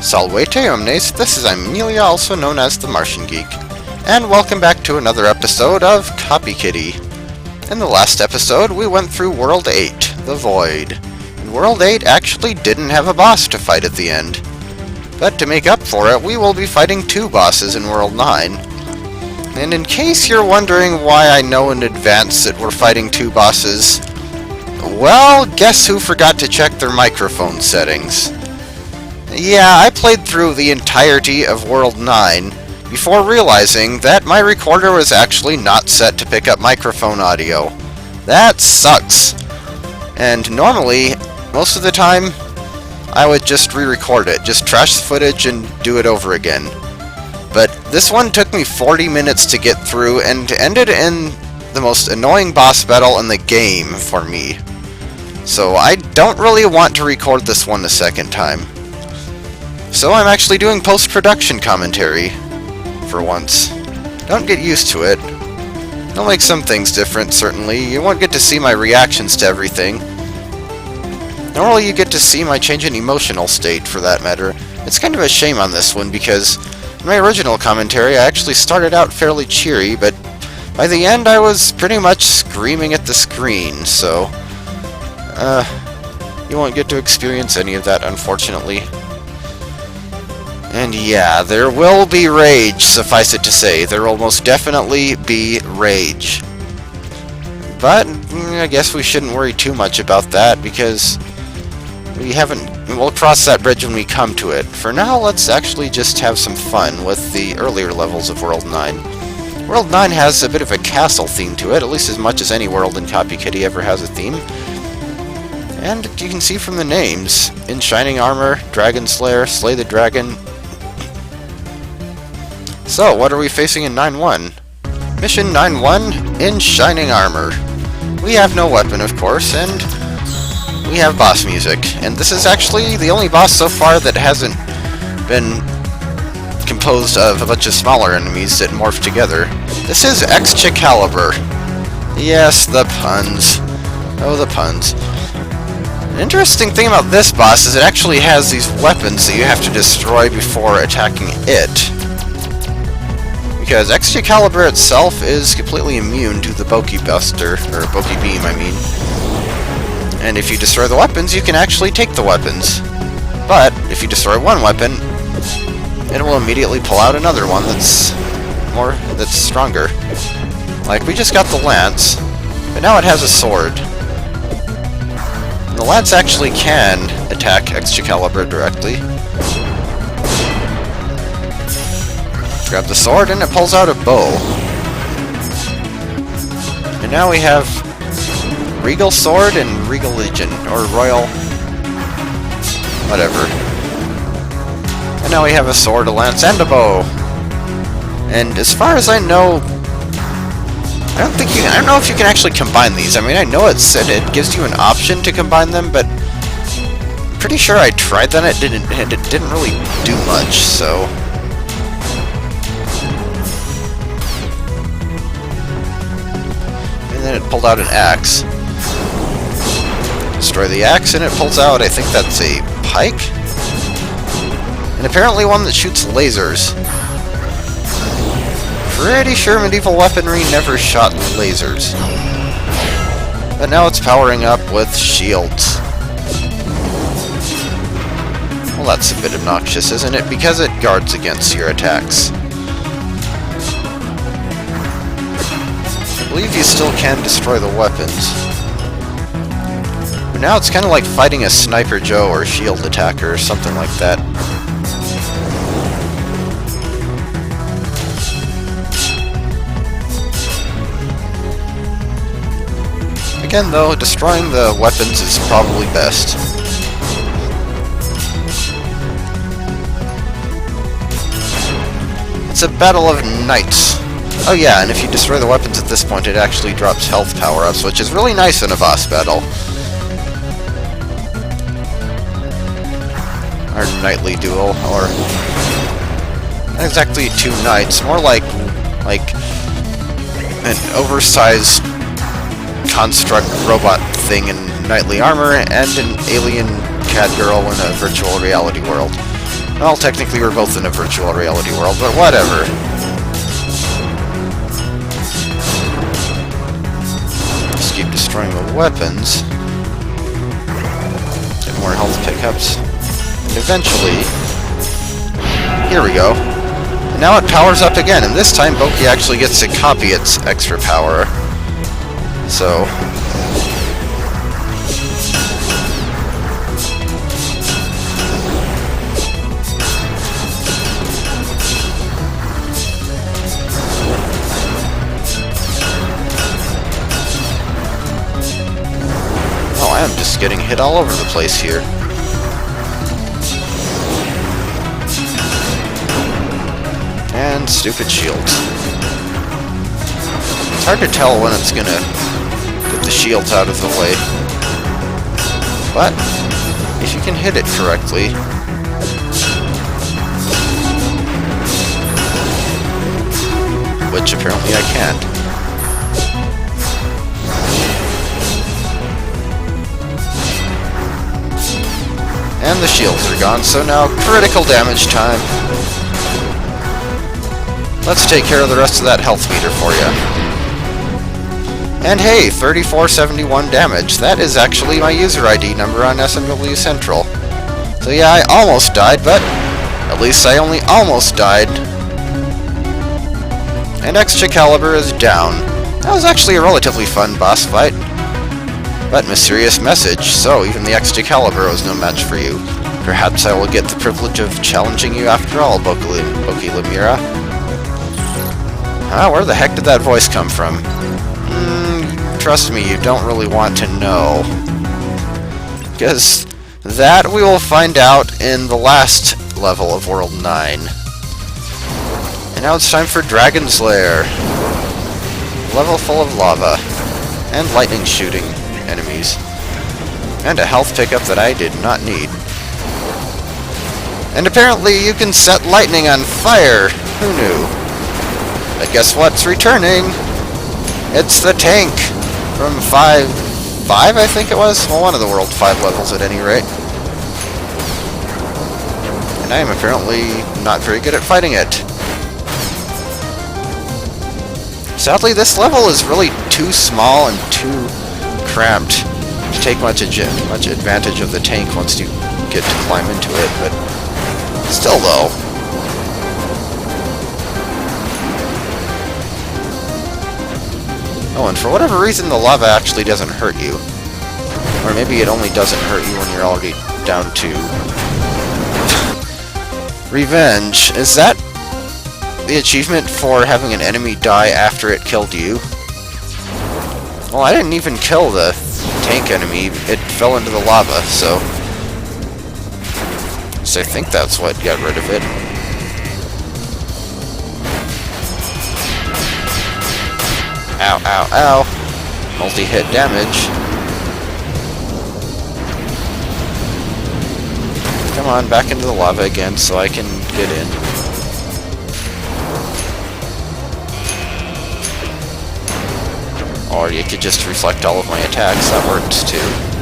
Salvete omnes, this is Amelia, also known as TheMartianGeek, and welcome back to another episode of Knightkitty. In the last episode, we went through World 8, the Void, and World 8 actually didn't have a boss to fight at the end. But to make up for it, we will be fighting two bosses in World 9. And in case you're wondering why I know in advance that we're fighting two bosses, well, guess who forgot to check their microphone settings? Yeah, I played through the entirety of World 9 before realizing that my recorder was actually not set to pick up microphone audio. That sucks. And normally, most of the time, I would just re-record it, just trash the footage and do it over again. But this one took me 40 minutes to get through and ended in the most annoying boss battle in the game for me. So I don't really want to record this one a second time. So I'm actually doing post-production commentary, for once. Don't get used to it. It'll make some things different, certainly. You won't get to see my reactions to everything. Normally you get to see my change in emotional state, for that matter. It's kind of a shame on this one, because in my original commentary I actually started out fairly cheery, but by the end I was pretty much screaming at the screen, so you won't get to experience any of that, unfortunately. And yeah, there will be rage, suffice it to say. There will most definitely be rage. But I guess we shouldn't worry too much about that, because we'll cross that bridge when we come to it. For now, let's actually just have some fun with the earlier levels of World 9. World 9 has a bit of a castle theme to it, at least as much as any world in Knightkitty ever has a theme. And you can see from the names, in shining armor, Dragon Slayer, Slay the Dragon. So, what are we facing in 9-1? Mission 9-1, in shining armor. We have no weapon, of course, and we have boss music. And this is actually the only boss so far that hasn't been composed of a bunch of smaller enemies that morph together. This is Exchikkalibur. Yes, the puns. Oh, the puns. An interesting thing about this boss is it actually has these weapons that you have to destroy before attacking it. Because Exchikalibur itself is completely immune to the Boki Buster, or Boki Beam, I mean. And if you destroy the weapons, you can actually take the weapons. But if you destroy one weapon, it will immediately pull out another one that's stronger. Like, we just got the lance, but now it has a sword. And the lance actually can attack Exchikalibur directly. Grab the sword and it pulls out a bow. And now we have Regal Sword and Regal Legion, or Royal whatever. And now we have a sword, a lance, and a bow. And as far as I know, I don't know if you can actually combine these. I mean, I know it said it gives you an option to combine them, but I'm pretty sure I tried that and it didn't really do much, so. And then it pulled out an axe. Destroy the axe and it pulls out, I think that's a pike? And apparently one that shoots lasers. Pretty sure medieval weaponry never shot lasers. But now it's powering up with shields. Well, that's a bit obnoxious, isn't it? Because it guards against your attacks. I believe you still can destroy the weapons. But now it's kind of like fighting a Sniper Joe or shield attacker or something like that. Again, though, destroying the weapons is probably best. It's a battle of knights. Oh yeah, and if you destroy the weapons at this point, it actually drops health power-ups, which is really nice in a boss battle. Our knightly duel, or not exactly two knights, more like an oversized construct robot thing in knightly armor and an alien cat girl in a virtual reality world. Well, technically we're both in a virtual reality world, but whatever. Just keep destroying the weapons. Get more health pickups. And eventually... Here we go. And now it powers up again, and this time Boki actually gets to copy its extra power. So... Oh, I am just getting hit all over the place here. And stupid shields. It's hard to tell when it's gonna get the shields out of the way. But if you can hit it correctly... Which apparently I can't. And the shields are gone, so now critical damage time. Let's take care of the rest of that health meter for you. And hey, 3471 damage. That is actually my user ID number on SMW Central. So yeah, I almost died, but at least I only almost died. And Exchikkalibur is down. That was actually a relatively fun boss fight. But mysterious message, so even the Exchikkalibur was no match for you. Perhaps I will get the privilege of challenging you after all, Boki Lemira. Where the heck did that voice come from? Trust me, you don't really want to know. Because that we will find out in the last level of World 9. And now it's time for Dragon's Lair. Level full of lava. And lightning shooting enemies. And a health pickup that I did not need. And apparently you can set lightning on fire. Who knew? But guess what's returning? It's the tank from 5, I think it was? Well, one of the World 5 levels at any rate. And I am apparently not very good at fighting it. Sadly, this level is really too small and too cramped to take much advantage of the tank once you get to climb into it, but still though. Oh, and for whatever reason, the lava actually doesn't hurt you. Or maybe it only doesn't hurt you when you're already down to... Revenge. Is that the achievement for having an enemy die after it killed you? Well, I didn't even kill the tank enemy. It fell into the lava, so... I think that's what got rid of it. Ow, ow, ow. Multi-hit damage. Come on, back into the lava again so I can get in. Or you could just reflect all of my attacks. That works too.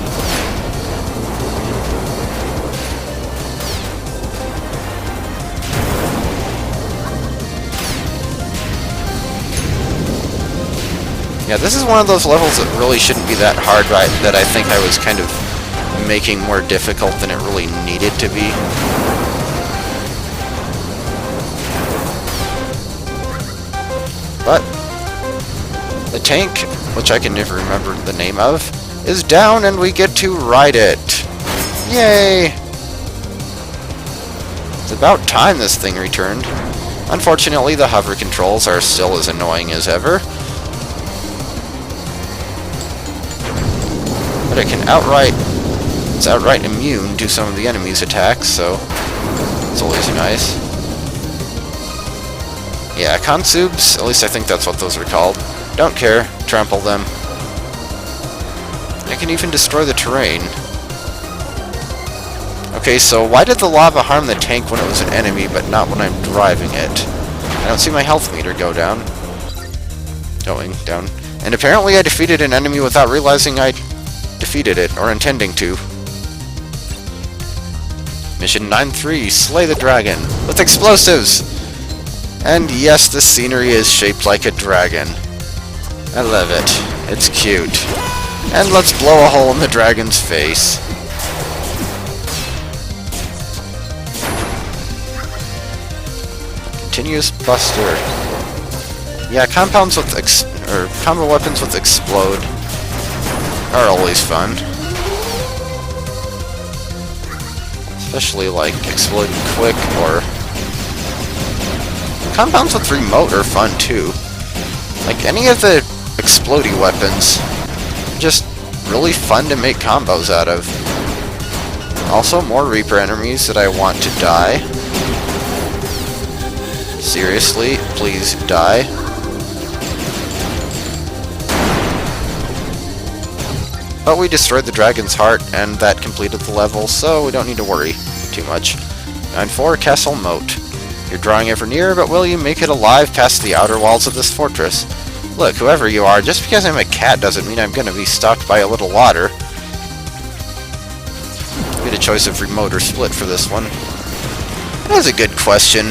Yeah, this is one of those levels that really shouldn't be that hard, right? That I think I was kind of making more difficult than it really needed to be. But the tank, which I can never remember the name of, is down and we get to ride it. Yay! It's about time this thing returned. Unfortunately, the hover controls are still as annoying as ever. But it can it's outright immune to some of the enemy's attacks, so it's always nice. Yeah, consubs, at least I think that's what those are called. Don't care, trample them. I can even destroy the terrain. Okay, so why did the lava harm the tank when it was an enemy, but not when I'm driving it? I don't see my health meter go down. Going down. And apparently I defeated an enemy without realizing I defeated it, or intending to. Mission 9-3, slay the dragon with explosives! And yes, the scenery is shaped like a dragon. I love it. It's cute. And let's blow a hole in the dragon's face. Continuous Buster. Yeah, compounds with combo weapons with explode are always fun. Especially like exploding quick, or compounds with remote are fun too. Like any of the exploding weapons, just really fun to make combos out of. Also, more Reaper enemies that I want to die. Seriously, please die. But we destroyed the dragon's heart, and that completed the level, so we don't need to worry too much. 9-4, Castle Moat. You're drawing ever nearer, but will you make it alive past the outer walls of this fortress? Look, whoever you are, just because I'm a cat doesn't mean I'm gonna be stalked by a little water. Made a choice of remote or split for this one. That was a good question.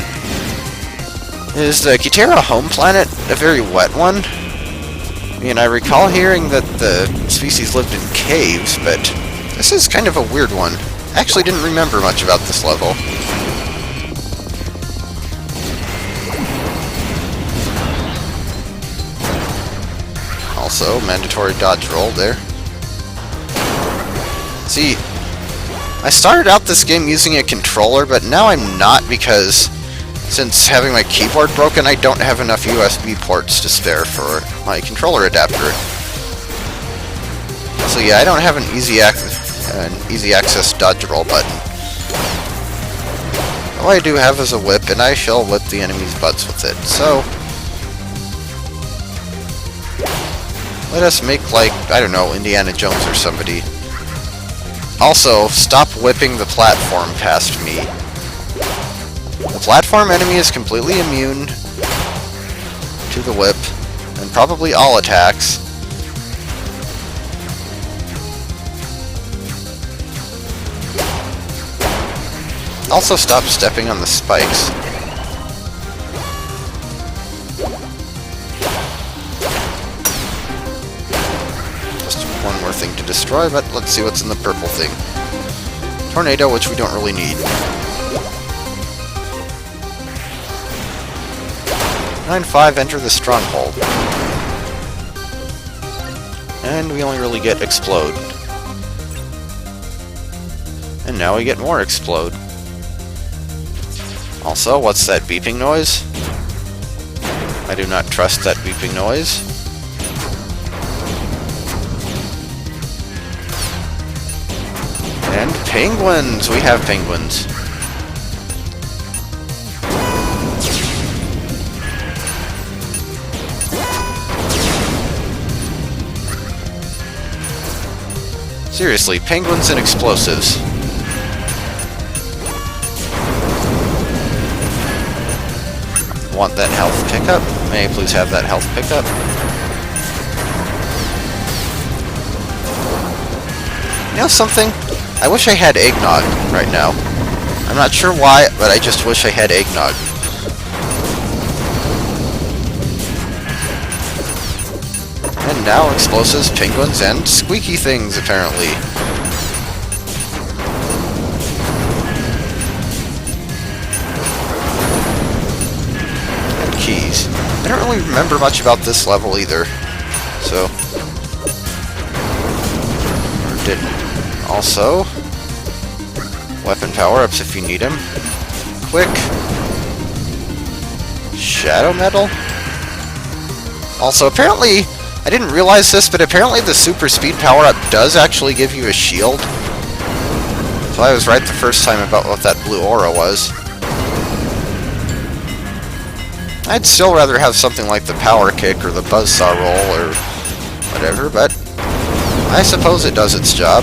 Is the Kiterra home planet a very wet one? I mean, I recall hearing that the species lived in caves, but this is kind of a weird one. I actually didn't remember much about this level. Also, mandatory dodge roll there. See, I started out this game using a controller, but now I'm not because since having my keyboard broken, I don't have enough USB ports to spare for my controller adapter. So yeah, I don't have an easy access dodge roll button. All I do have is a whip, and I shall whip the enemy's butts with it. So let us make, like, I don't know, Indiana Jones or somebody. Also, stop whipping the platform past me. The platform enemy is completely immune to the whip, and probably all attacks. Also, stop stepping on the spikes. Just one more thing to destroy, but let's see what's in the purple thing. Tornado, which we don't really need. 9-5, enter the stronghold. And we only really get explode. And now we get more explode. Also, what's that beeping noise? I do not trust that beeping noise. And penguins! We have penguins. Seriously, penguins and explosives. Want that health pickup? May I please have that health pickup? You know something? I wish I had eggnog right now. I'm not sure why, but I just wish I had eggnog. And now explosives, penguins, and squeaky things, apparently. And keys. I don't really remember much about this level either, so... or didn't. Also, weapon power-ups if you need them. Quick. Shadow metal? Also, apparently... I didn't realize this, but apparently the super speed power-up does actually give you a shield. So I was right the first time about what that blue aura was. I'd still rather have something like the power kick or the buzzsaw roll or whatever, but I suppose it does its job.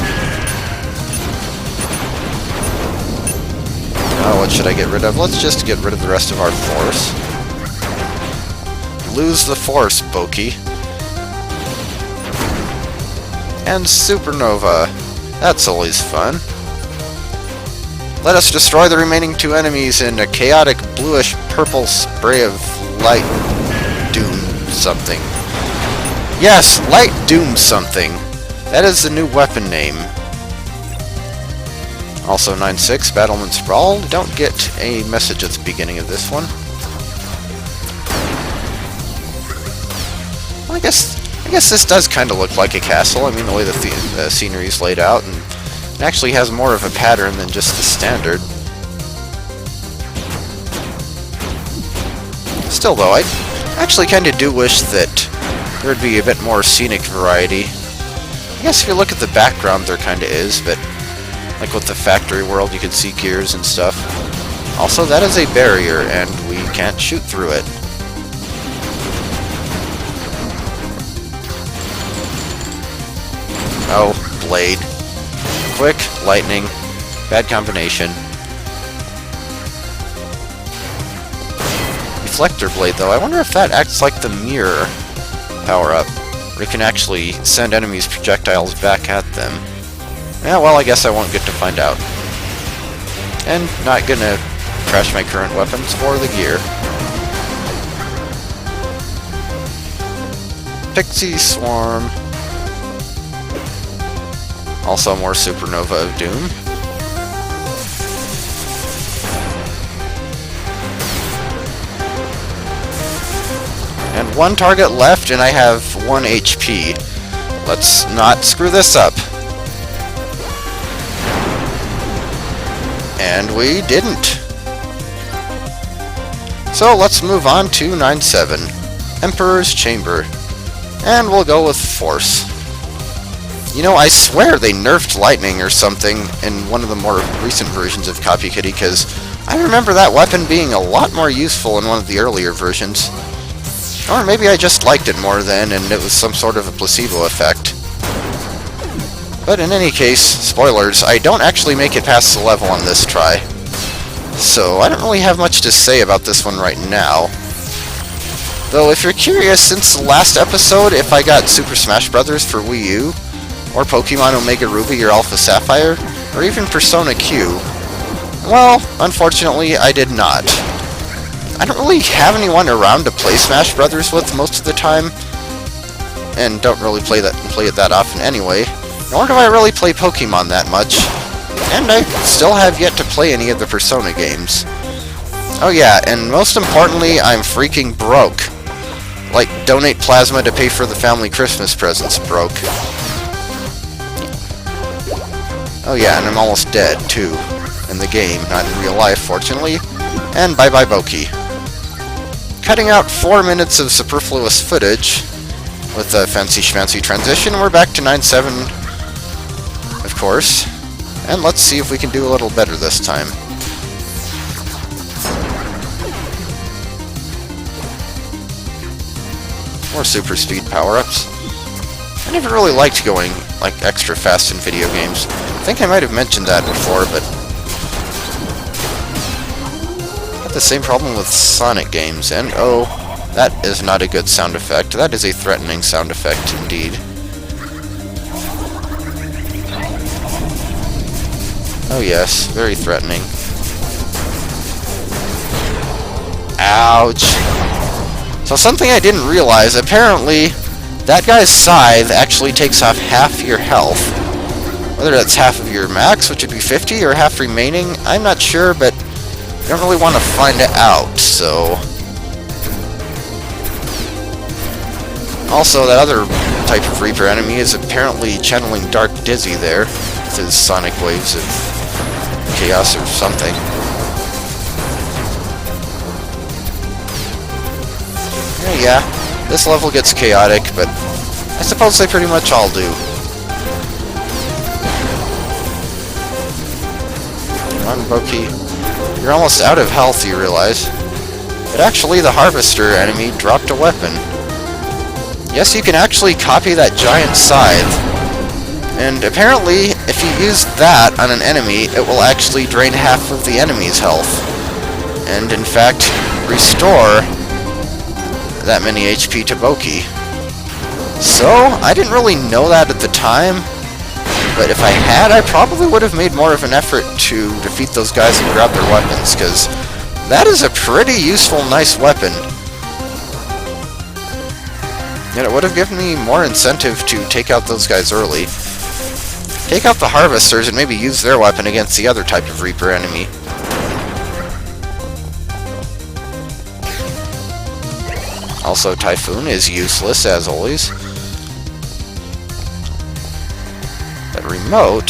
Oh, what should I get rid of? Let's just get rid of the rest of our force. Lose the force, Boki. And Supernova. That's always fun. Let us destroy the remaining 2 enemies in a chaotic bluish-purple spray of light doom something. Yes, light doom something. That is the new weapon name. Also 9-6, Battlement Sprawl. Don't get a message at the beginning of this one. Well, I guess this does kind of look like a castle. I mean, the way the scenery is laid out, and it actually has more of a pattern than just the standard. Still, though, I actually kind of do wish that there would be a bit more scenic variety. I guess if you look at the background, there kind of is, but like with the factory world, you can see gears and stuff. Also, that is a barrier, and we can't shoot through it. Oh, blade. Quick, lightning, bad combination. Reflector blade, though, I wonder if that acts like the mirror power-up, where you can actually send enemies' projectiles back at them. Yeah, well, I guess I won't get to find out. And not gonna crash my current weapons or the gear. Pixie Swarm. Also more Supernova of Doom. And 1 target left, and I have 1 HP. Let's not screw this up. And we didn't. So let's move on to 9-7, Emperor's Chamber. And we'll go with Force. You know, I swear they nerfed lightning or something in one of the more recent versions of Knightkitty, because I remember that weapon being a lot more useful in one of the earlier versions. Or maybe I just liked it more then, and it was some sort of a placebo effect. But in any case, spoilers, I don't actually make it past the level on this try. So I don't really have much to say about this one right now. Though if you're curious, since the last episode, if I got Super Smash Bros. For Wii U, or Pokemon Omega Ruby or Alpha Sapphire, or even Persona Q, well, unfortunately, I did not. I don't really have anyone around to play Smash Bros. With most of the time, and don't really play it that often anyway. Nor do I really play Pokemon that much, and I still have yet to play any of the Persona games. Oh yeah, and most importantly, I'm freaking broke. Like, donate plasma to pay for the family Christmas presents broke. Oh yeah, and I'm almost dead, too. In the game, not in real life, fortunately. And bye-bye Boki. Cutting out 4 minutes of superfluous footage with a fancy-schmancy transition, we're back to 9-7. Of course, and let's see if we can do a little better this time. More super speed power-ups. I never really liked going like extra fast in video games. I think I might have mentioned that before, but I had the same problem with Sonic games, and oh, that is not a good sound effect. That is a threatening sound effect indeed. Oh yes, very threatening. Ouch. So something I didn't realize, apparently that guy's scythe actually takes off half your health. Whether that's half of your max, which would be 50, or half remaining, I'm not sure, but I don't really want to find it out, so... Also, that other type of Reaper enemy is apparently channeling Dark Dizzy there, with his sonic waves of chaos or something. Yeah, this level gets chaotic, but I suppose they pretty much all do. Come on, Boki. You're almost out of health, you realize. But actually, the Harvester enemy dropped a weapon. Yes, you can actually copy that giant scythe. And apparently, if you use that on an enemy, it will actually drain half of the enemy's health. And in fact, restore that many HP to Boki. So, I didn't really know that at the time, But if I had, I probably would have made more of an effort to defeat those guys and grab their weapons, because that is a pretty useful, nice weapon. And it would have given me more incentive to take out those guys early. Take out the harvesters and maybe use their weapon against the other type of Reaper enemy. Also, Typhoon is useless, as always. That remote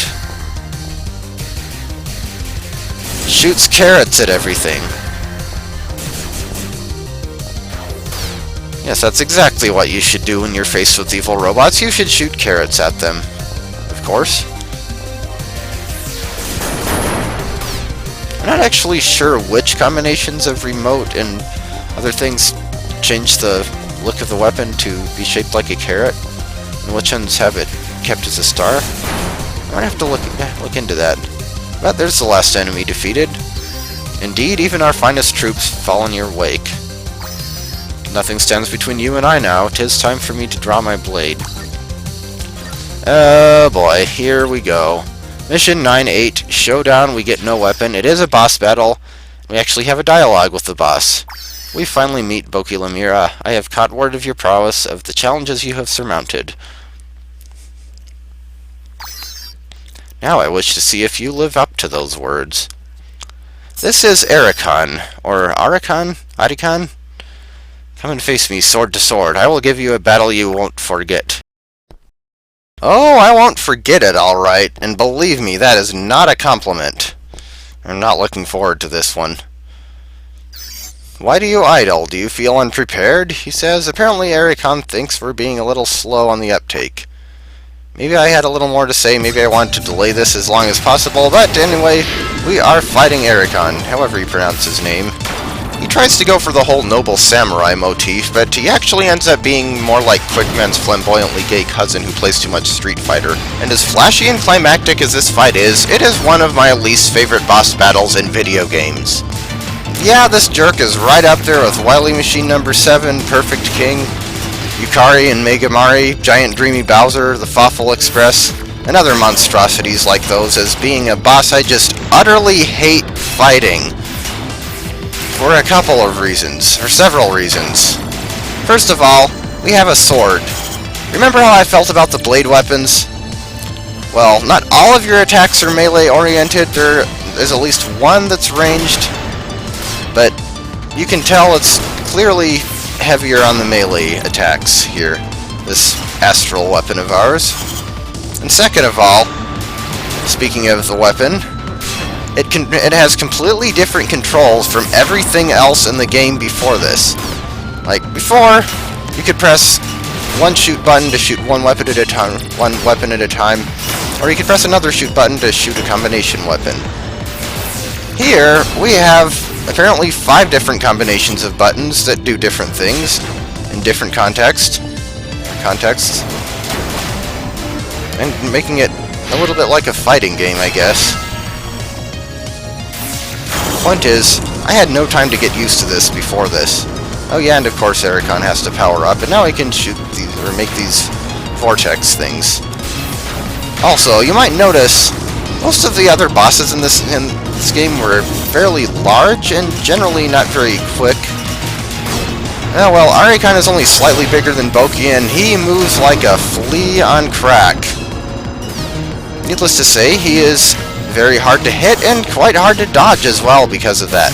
shoots carrots at everything. Yes, that's exactly what you should do when you're faced with evil robots. You should shoot carrots at them, of course. I'm not actually sure which combinations of remote and other things change the look of the weapon to be shaped like a carrot, and which ones have it kept as a star. I might have to look into that. But there's the last enemy defeated. Indeed, even our finest troops fall in your wake. Nothing stands between you and I now. 'Tis time for me to draw my blade. Oh boy, here we go. Mission 9-8, Showdown, we get no weapon. It is a boss battle. We actually have a dialogue with the boss. We finally meet Boki Lemira. I have caught word of your prowess, of the challenges you have surmounted. Now I wish to see if you live up to those words. This is Arikan, or Arikan? Arikan? Come and face me sword to sword. I will give you a battle you won't forget. Oh, I won't forget it, alright. And believe me, that is not a compliment. I'm not looking forward to this one. Why do you idle? Do you feel unprepared? He says. Apparently Arikan thinks we're being a little slow on the uptake. Maybe I had a little more to say, maybe I wanted to delay this as long as possible, but anyway, we are fighting Arikan, however you pronounce his name. He tries to go for the whole noble samurai motif, but he actually ends up being more like Quickman's flamboyantly gay cousin who plays too much Street Fighter. And as flashy and climactic as this fight is, it is one of my least favorite boss battles in video games. Yeah, this jerk is right up there with Wily Machine number 7, Perfect King, Yukari and Megamari, Giant Dreamy Bowser, the Fawful Express, and other monstrosities like those as being a boss I just utterly hate fighting. For a couple of reasons, or several reasons. First of all, we have a sword. Remember how I felt about the blade weapons? Well, not all of your attacks are melee oriented, there is at least one that's ranged, but you can tell it's clearly heavier on the melee attacks here, this astral weapon of ours. And second of all, speaking of the weapon, it has completely different controls from everything else in the game before this. Like, before, you could press one shoot button to shoot one weapon at a time, or you could press another shoot button to shoot a combination weapon. Here, we have apparently 5 different combinations of buttons that do different things in different contexts, and making it a little bit like a fighting game, I guess. Point is, I had no time to get used to this before this. Oh yeah, and of course Arikan has to power up, and now he can shoot these, or make these vortex things. Also, you might notice, most of the other bosses in this game were fairly large, and generally not very quick. Oh well, Arikan is only slightly bigger than Boki, and he moves like a flea on crack. Needless to say, he is very hard to hit and quite hard to dodge as well because of that.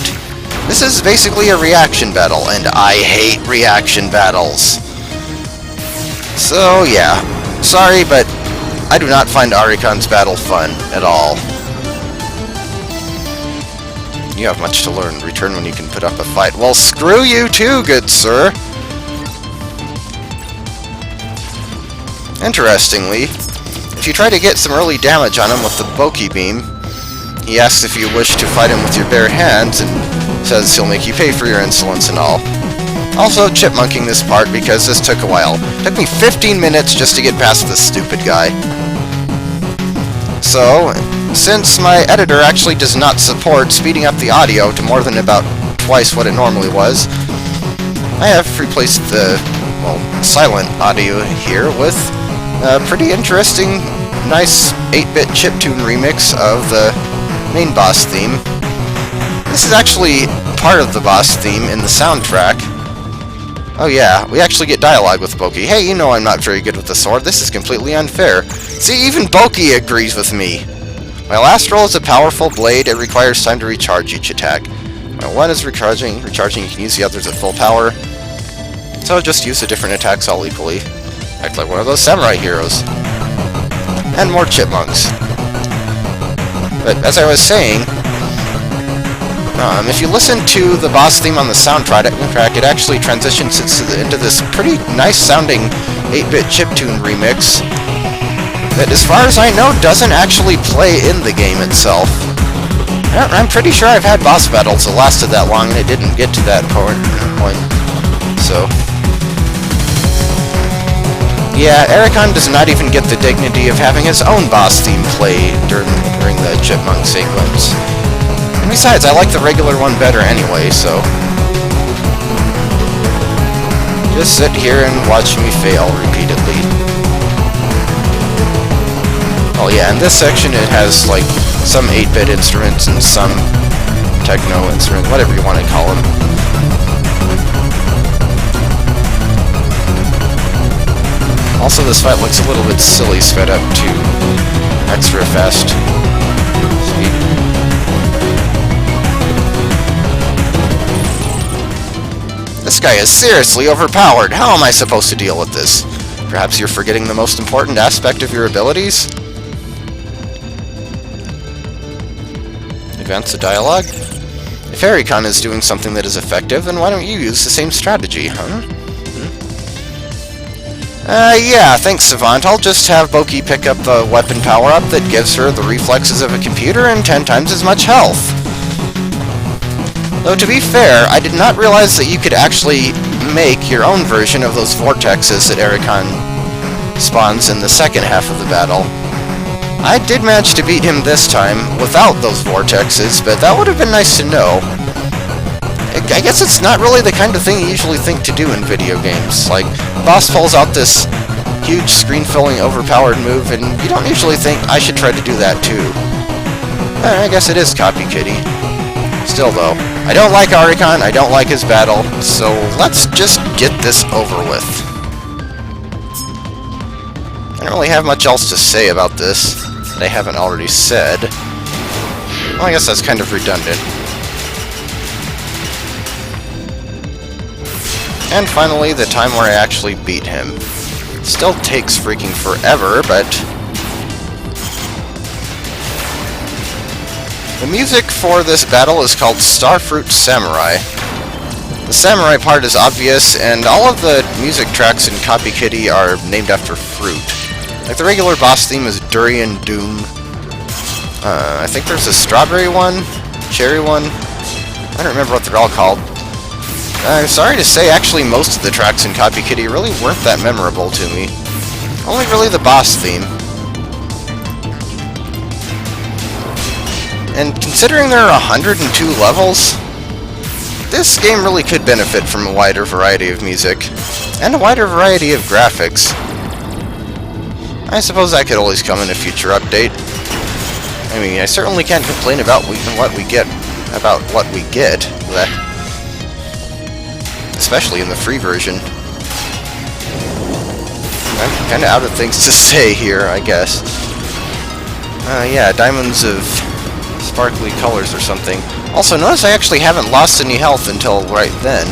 This is basically a reaction battle, and I hate reaction battles. So yeah, sorry, but I do not find Arikan's battle fun at all. You have much to learn. Return when you can put up a fight. Well, screw you too, good sir! Interestingly, if you try to get some early damage on him with the Boki beam, he asks if you wish to fight him with your bare hands, and says he'll make you pay for your insolence and all. Also chipmunking this part because this took a while. It took me 15 minutes just to get past this stupid guy. So, since my editor actually does not support speeding up the audio to more than about twice what it normally was, I have replaced the, well, silent audio here with a pretty interesting nice 8-bit chiptune remix of the main boss theme. This is actually part of the boss theme in the soundtrack. Oh yeah, we actually get dialogue with Boki. Hey, you know I'm not very good with the sword. This is completely unfair. See, even Boki agrees with me. My last roll is a powerful blade. It requires time to recharge each attack. When one is recharging, you can use the others at full power. So just use the different attacks all equally. Act like one of those samurai heroes. And more chipmunks. But as I was saying, if you listen to the boss theme on the soundtrack, it actually transitions into this pretty nice sounding 8-bit chiptune remix that, as far as I know, doesn't actually play in the game itself. I'm pretty sure I've had boss battles that lasted that long and it didn't get to that point. So, yeah, Arikan does not even get the dignity of having his own boss theme play during the chipmunk sequence. And besides, I like the regular one better anyway, so just sit here and watch me fail repeatedly. Oh yeah, in this section it has like some 8-bit instruments and some techno instruments, whatever you want to call them. Also, this fight looks a little bit silly, sped up to extra fast speed. This guy is seriously overpowered. How am I supposed to deal with this? Perhaps you're forgetting the most important aspect of your abilities? Advance the dialogue? If Arikan is doing something that is effective, then why don't you use the same strategy, huh? Yeah, thanks, Savant. I'll just have Boki pick up the weapon power-up that gives her the reflexes of a computer and 10 times as much health. Though, to be fair, I did not realize that you could actually make your own version of those vortexes that Arikan spawns in the second half of the battle. I did manage to beat him this time without those vortexes, but that would have been nice to know. I guess it's not really the kind of thing you usually think to do in video games. Like, the boss pulls out this huge screen-filling overpowered move, and you don't usually think, I should try to do that too. I guess it is Copy-Kitty. Still though, I don't like Arikan, I don't like his battle, so let's just get this over with. I don't really have much else to say about this that I haven't already said. Well, I guess that's kind of redundant. And finally, the time where I actually beat him. Still takes freaking forever, but the music for this battle is called Starfruit Samurai. The samurai part is obvious, and all of the music tracks in Copy-Kitty are named after fruit. Like, the regular boss theme is Durian Doom. I think there's a strawberry one, cherry one. I don't remember what they're all called. I'm sorry to say, actually, most of the tracks in Copy-Kitty really weren't that memorable to me. Only really the boss theme. And considering there are 102 levels, this game really could benefit from a wider variety of music, and a wider variety of graphics. I suppose that could always come in a future update. I mean, I certainly can't complain about what we get, especially in the free version. I'm kind of out of things to say here, I guess. Yeah, diamonds of sparkly colors or something. Also, notice I actually haven't lost any health until right then.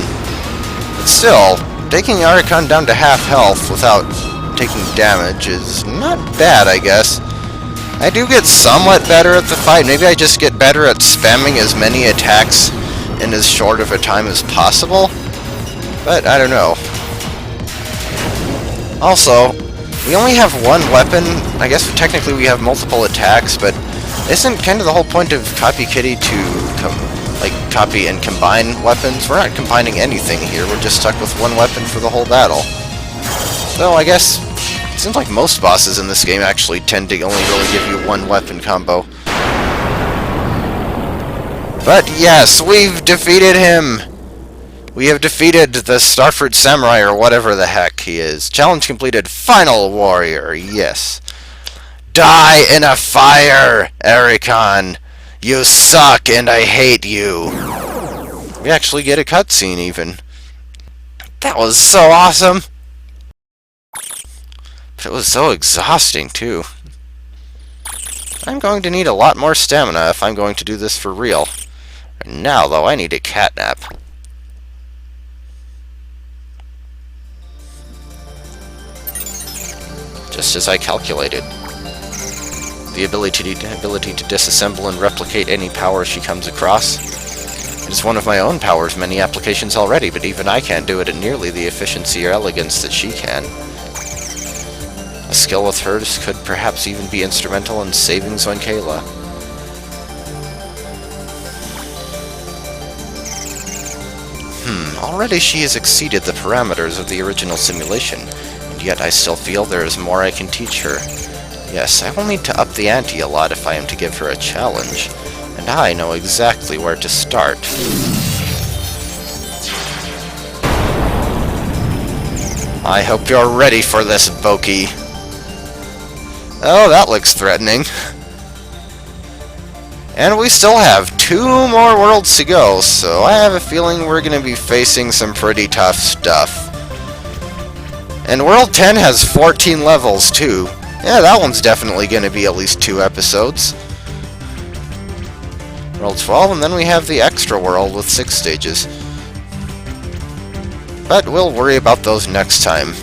But still, taking Arikan down to half health without taking damage is not bad, I guess. I do get somewhat better at the fight. Maybe I just get better at spamming as many attacks in as short of a time as possible. But I don't know. Also, we only have one weapon. I guess technically we have multiple attacks, but isn't kind of the whole point of Copy-Kitty to copy and combine weapons? We're not combining anything here. We're just stuck with one weapon for the whole battle. Though I guess it seems like most bosses in this game actually tend to only really give you one weapon combo. But yes, we've defeated him! We have defeated the Starfruit Samurai, or whatever the heck he is. Challenge completed. Final Warrior, yes. Die in a fire, Arikan! You suck and I hate you! We actually get a cutscene even. That was so awesome! But it was so exhausting too. I'm going to need a lot more stamina if I'm going to do this for real. Now though, I need a catnap. Just as I calculated. The ability to disassemble and replicate any power she comes across. It is one of my own power's many applications already, but even I can't do it at nearly the efficiency or elegance that she can. A skill with hers could perhaps even be instrumental in saving Zoinkayla. Already she has exceeded the parameters of the original simulation, and yet I still feel there is more I can teach her. Yes, I will need to up the ante a lot if I am to give her a challenge, and I know exactly where to start. I hope you're ready for this, Boki. Oh, that looks threatening. And we still have 2 more worlds to go, so I have a feeling we're going to be facing some pretty tough stuff. And World 10 has 14 levels, too. Yeah, that one's definitely going to be at least 2 episodes. World 12, and then we have the extra world with 6 stages. But we'll worry about those next time.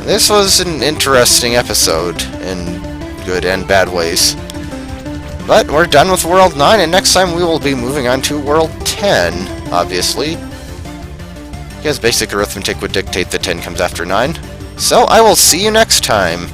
This was an interesting episode, in good and bad ways. But we're done with World 9, and next time we will be moving on to World 10, obviously. Because basic arithmetic would dictate that 10 comes after 9. So I will see you next time.